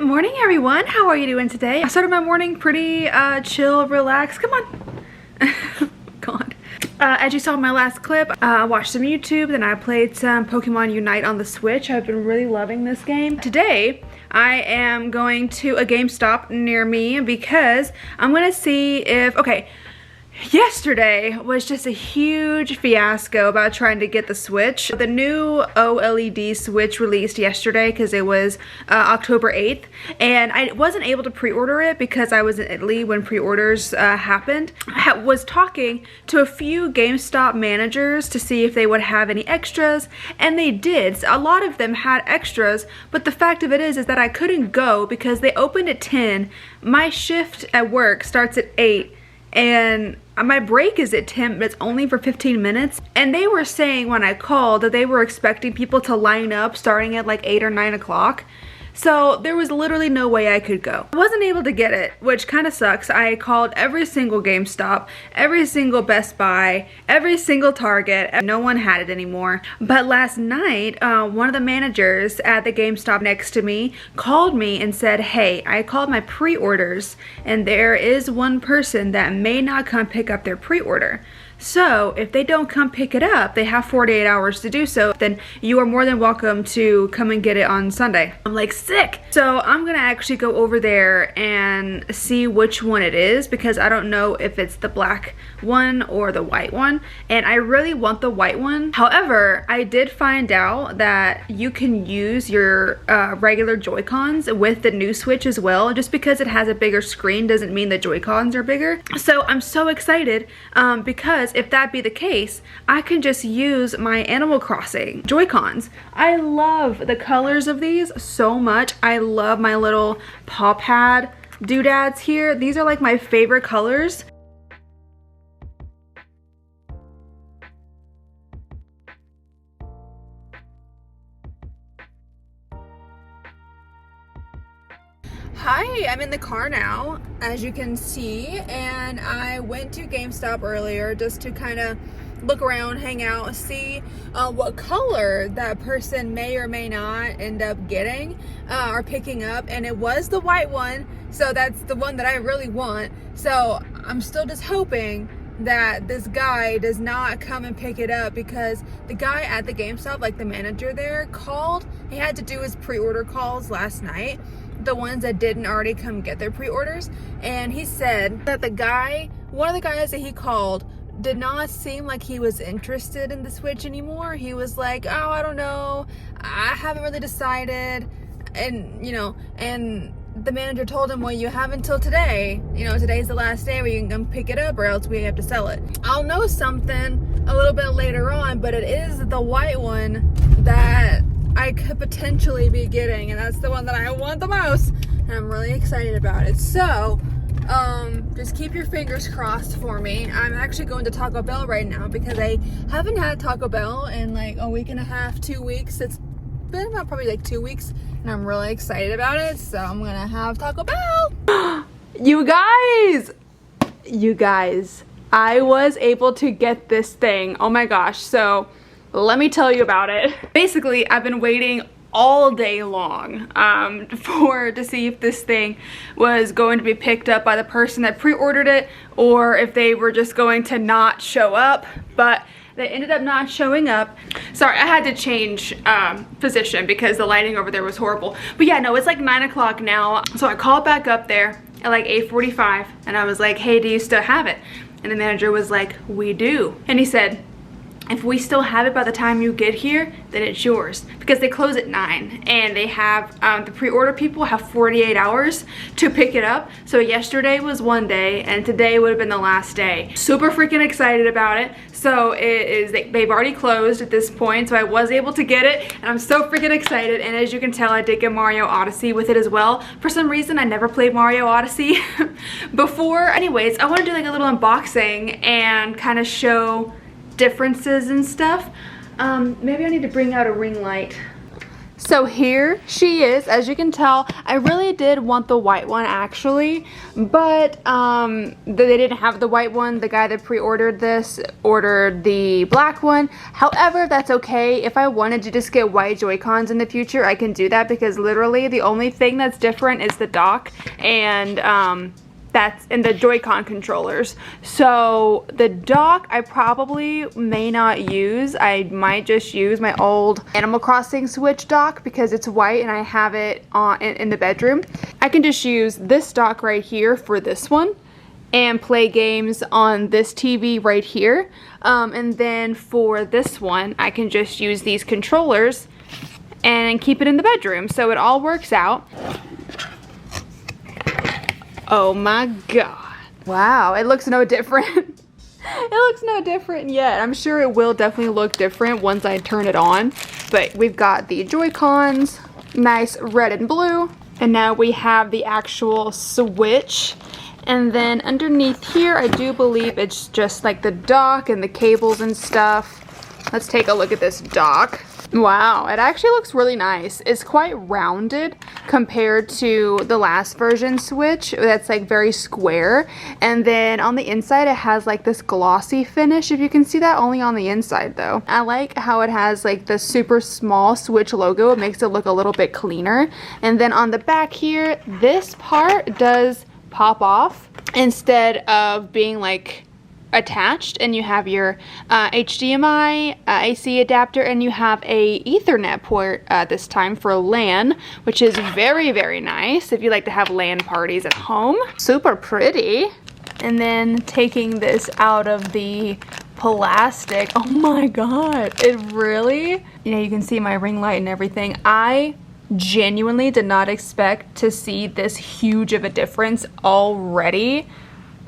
morning, everyone. How are you doing today? I started my morning pretty chill, relaxed. Come on. God. As you saw in my last clip, I watched some YouTube, then I played some Pokemon Unite on the Switch. I've been really loving this game. Today, I am going to a GameStop near me because I'm gonna see if, okay, yesterday was just a huge fiasco about trying to get the Switch. The new OLED Switch released yesterday because it was October 8th, and I wasn't able to pre-order it because I was in Italy when pre-orders happened. I was talking to a few GameStop managers to see if they would have any extras, and they did. So a lot of them had extras, but the fact of it is that I couldn't go because they opened at 10. My shift at work starts at 8. And my break is at 10, but it's only for 15 minutes. And they were saying when I called that they were expecting people to line up starting at like 8 or 9 o'clock. So there was literally no way I could go. I wasn't able to get it, which kind of sucks. I called every single GameStop, every single Best Buy, every single Target. No one had it anymore. But last night, one of the managers at the GameStop next to me called me and said, hey, I called my pre-orders and there is one person that may not come pick up their pre-order. So if they don't come pick it up, they have 48 hours to do so, then you are more than welcome to come and get it on Sunday. I'm like, sick! So I'm gonna actually go over there and see which one it is because I don't know if it's the black one or the white one, and I really want the white one. However, I did find out that you can use your regular Joy-Cons with the new Switch as well. Just because it has a bigger screen doesn't mean the Joy-Cons are bigger. So I'm so excited because if that be the case, I can just use my Animal Crossing Joy-Cons. I love the colors of these so much. I love my little paw pad doodads here. These are like my favorite colors. Hi, I'm in the car now, as you can see, and I went to GameStop earlier just to kind of look around, hang out, see what color that person may or may not end up getting or picking up, and it was the white one, so that's the one that I really want. So I'm still just hoping that this guy does not come and pick it up because the guy at the GameStop, like the manager there, called. He had to do his pre-order calls last night, the ones that didn't already come get their pre-orders, and he said that the guy, one of the guys that he called, did not seem like he was interested in the Switch anymore. He was like, oh, I don't know, I haven't really decided, and you know, and the manager told him, well, you have until today, you know, today's the last day where you can come pick it up or else we have to sell it. I'll know something a little bit later on, but it is the white one that I could potentially be getting, and that's the one that I want the most, and I'm really excited about it. So just keep your fingers crossed for me. I'm actually going to Taco Bell right now because I haven't had Taco Bell in like a week and a half, 2 weeks. It's been about probably like 2 weeks, and I'm really excited about it, so I'm gonna have Taco Bell. You guys, I was able to get this thing. Oh my gosh. So let me tell you about it. Basically, I've been waiting all day long to see if this thing was going to be picked up by the person that pre-ordered it or if they were just going to not show up, but they ended up not showing up. Sorry, I had to change position because the lighting over there was horrible. But yeah, no, it's like 9 o'clock now. So I called back up there at like 8:45 and I was like, hey, do you still have it? And the manager was like, we do. And he said, if we still have it by the time you get here, then it's yours. Because they close at 9 and they have, the pre-order people have 48 hours to pick it up. So yesterday was one day and today would have been the last day. Super freaking excited about it. So they've already closed at this point, so I was able to get it and I'm so freaking excited. And as you can tell, I did get Mario Odyssey with it as well. For some reason, I never played Mario Odyssey before. Anyways, I want to do like a little unboxing and kind of show differences and stuff. Maybe I need to bring out a ring light. So here she is. As you can tell, I really did want the white one actually, but they didn't have the white one. The guy that pre-ordered this ordered the black one. However, that's okay. If I wanted to just get white Joy-Cons in the future, I can do that, because literally the only thing that's different is the dock and that's in the Joy-Con controllers. So the dock I probably may not use. I might just use my old Animal Crossing Switch dock because it's white and I have it on in the bedroom. I can just use this dock right here for this one and play games on this TV right here. And then for this one, I can just use these controllers and keep it in the bedroom. So it all works out. Oh my god. Wow, it looks no different. It looks no different yet. I'm sure it will definitely look different once I turn it on. But we've got the Joy-Cons, nice red and blue. And now we have the actual Switch. And then underneath here, I do believe it's just like the dock and the cables and stuff. Let's take a look at this dock. Wow, it actually looks really nice. It's quite rounded compared to the last version Switch that's like very square. And then on the inside it has like this glossy finish, if you can see that, only on the inside though. I like how it has like the super small Switch logo. It makes it look a little bit cleaner. And then on the back here, this part does pop off instead of being like attached, and you have your HDMI, AC adapter, and you have a Ethernet port this time for LAN, which is very, very nice if you like to have LAN parties at home. Super pretty. And then taking this out of the plastic, oh my god, it really, you know, you can see my ring light and everything. I genuinely did not expect to see this huge of a difference already.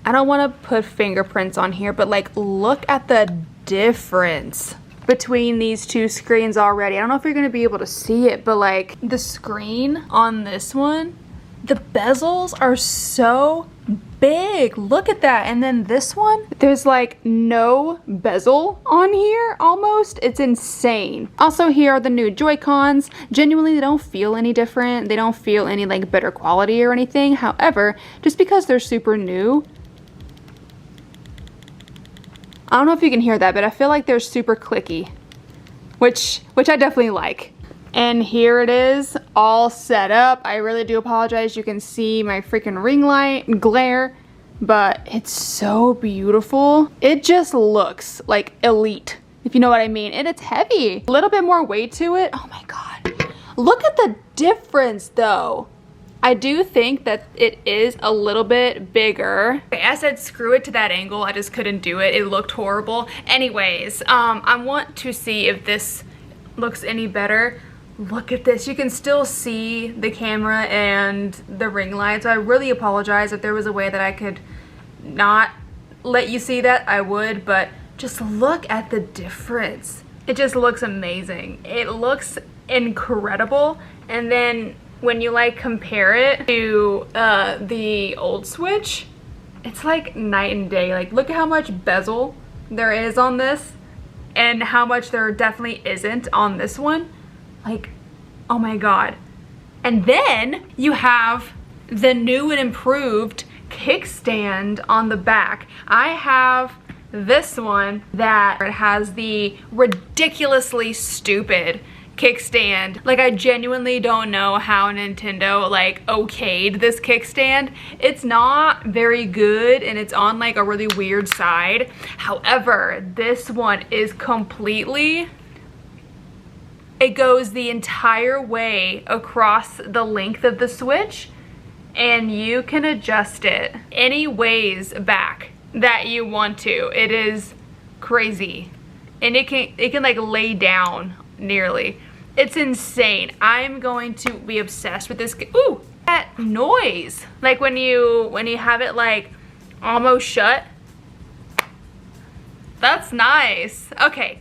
I don't want to put fingerprints on here, but like look at the difference between these two screens already. I don't know if you're going to be able to see it, but like the screen on this one, the bezels are so big. Look at that. And then this one, there's like no bezel on here almost. It's insane. Also, here are the new Joy-Cons. Genuinely, they don't feel any different. They don't feel any like better quality or anything. However, just because they're super new, I don't know if you can hear that, but I feel like they're super clicky, which I definitely like. And here it is, all set up. I really do apologize. You can see my freaking ring light glare, but it's so beautiful. It just looks like elite, if you know what I mean. And it's heavy. A little bit more weight to it. Oh my god. Look at the difference though. I do think that it is a little bit bigger. Okay, I said screw it to that angle. I just couldn't do it. It looked horrible. Anyways, I want to see if this looks any better. Look at this. You can still see the camera and the ring light. So I really apologize. If there was a way that I could not let you see that, I would. But just look at the difference. It just looks amazing. It looks incredible. And then when you like compare it to the old Switch, it's like night and day. Like look at how much bezel there is on this and how much there definitely isn't on this one. Like, oh my god. And then you have the new and improved kickstand on the back. I have this one that has the ridiculously stupid kickstand. Like I genuinely don't know how Nintendo like okayed this kickstand. It's not very good and it's on like a really weird side. However, this one is completely, it goes the entire way across the length of the Switch and you can adjust it any ways back that you want to. It is crazy. And it can like lay down nearly. It's insane. I'm going to be obsessed with this. Ooh, that noise. Like when you have it like almost shut. That's nice. Okay,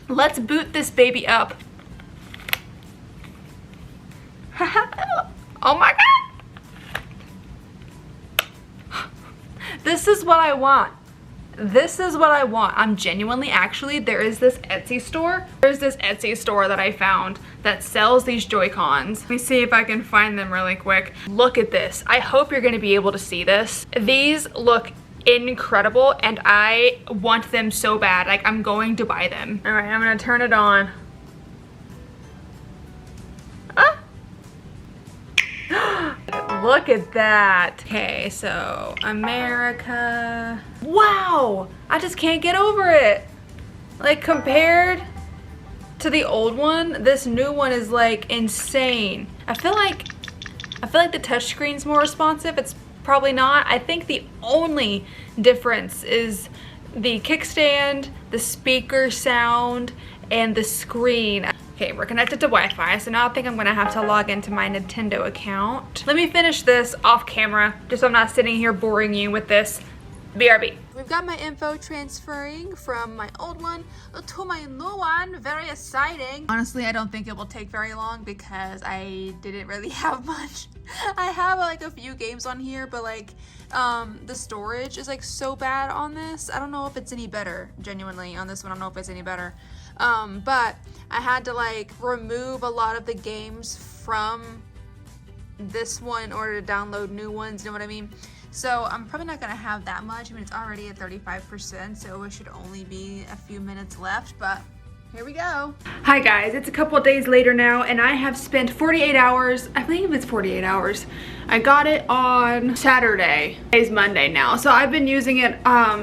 let's boot this baby up. Oh my god. This is what I want. This is what I want. I'm genuinely, actually, there is this Etsy store. There's this Etsy store that I found that sells these Joy-Cons. Let me see if I can find them really quick. Look at this. I hope you're gonna be able to see this. These look incredible and I want them so bad. Like, I'm going to buy them. All right, I'm gonna turn it on. Ah! Look at that. Okay, so America. Wow, I just can't get over it. Like, compared to the old one, this new one is like insane. I feel like the touchscreen's more responsive. It's probably not. I think the only difference is the kickstand, the speaker sound, and the screen. Okay, we're connected to Wi-Fi, so now I think I'm gonna have to log into my Nintendo account. Let me finish this off camera, just so I'm not sitting here boring you with this. BRB. We've got my info transferring from my old one to my new one. Very exciting. Honestly, I don't think it will take very long because I didn't really have much. I have like a few games on here, but like the storage is like so bad on this. I don't know if it's any better, genuinely, on this one. I don't know if it's any better. But I had to like remove a lot of the games from this one in order to download new ones, you know what I mean? So I'm probably not gonna have that much. I mean, it's already at 35%, so it should only be a few minutes left, but here we go. Hi guys, it's a couple of days later now, and I have spent 48 hours, I believe it's 48 hours. I got it on Saturday. Today's Monday now, so I've been using it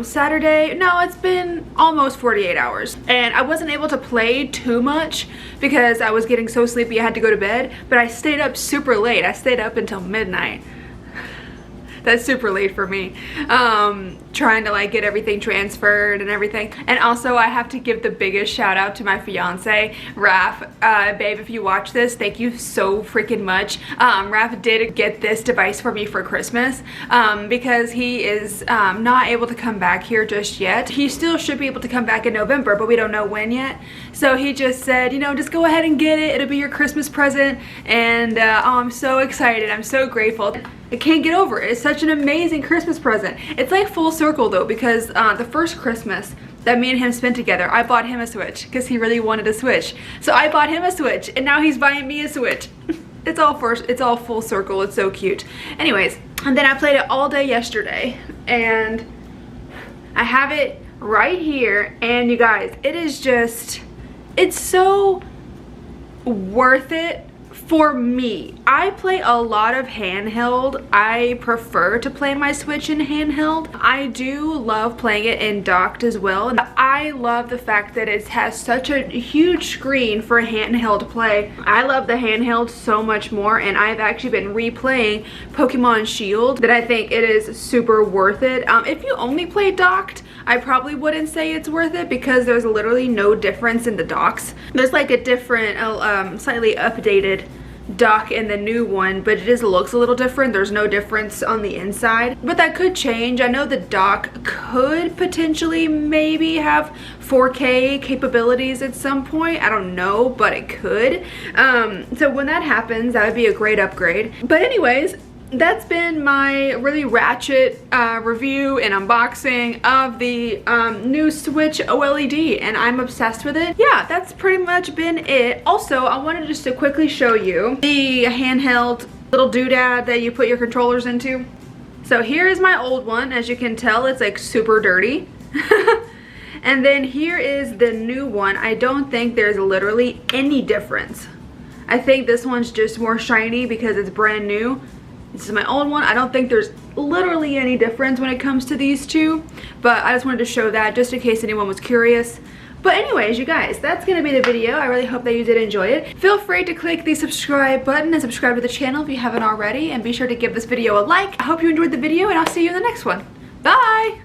Saturday. No, it's been almost 48 hours. And I wasn't able to play too much because I was getting so sleepy I had to go to bed, but I stayed up super late. I stayed up until midnight. That's super late for me. Trying to like get everything transferred and everything. And also I have to give the biggest shout out to my fiance, Raph. Babe, if you watch this, thank you so freaking much. Raph did get this device for me for Christmas because he is not able to come back here just yet. He still should be able to come back in November, but we don't know when yet. So he just said, you know, just go ahead and get it. It'll be your Christmas present. And oh, I'm so excited. I'm so grateful. I can't get over it. It's such an amazing Christmas present. It's like full circle though, because the first Christmas that me and him spent together, I bought him a Switch because he really wanted a Switch. So I bought him a Switch and now he's buying me a Switch. It's all full circle. It's so cute. Anyways, and then I played it all day yesterday and I have it right here, and you guys, it is just, it's so worth it. For me, I play a lot of handheld. I prefer to play my Switch in handheld. I do love playing it in docked as well. I love the fact that it has such a huge screen for handheld play. I love the handheld so much more, and I've actually been replaying Pokemon Shield that I think it is super worth it. If you only play docked, I probably wouldn't say it's worth it because there's literally no difference in the docks. There's like a different, slightly updated dock in the new one, but it just looks a little different. There's no difference on the inside, but that could change. I know the dock could potentially maybe have 4K capabilities at some point. I don't know, but it could. So when that happens, that would be a great upgrade. But anyways, that's been my really ratchet review and unboxing of the new Switch OLED, and I'm obsessed with it. Yeah, that's pretty much been it. Also, I wanted just to quickly show you the handheld little doodad that you put your controllers into. So here is my old one. As you can tell, it's like super dirty. And then here is the new one. I don't think there's literally any difference. I think this one's just more shiny because it's brand new. This is my old one. I don't think there's literally any difference when it comes to these two, but I just wanted to show that just in case anyone was curious. But anyways, you guys, that's gonna be the video. I really hope that you did enjoy it. Feel free to click the subscribe button and subscribe to the channel if you haven't already, and be sure to give this video a like. I hope you enjoyed the video, and I'll see you in the next one. Bye!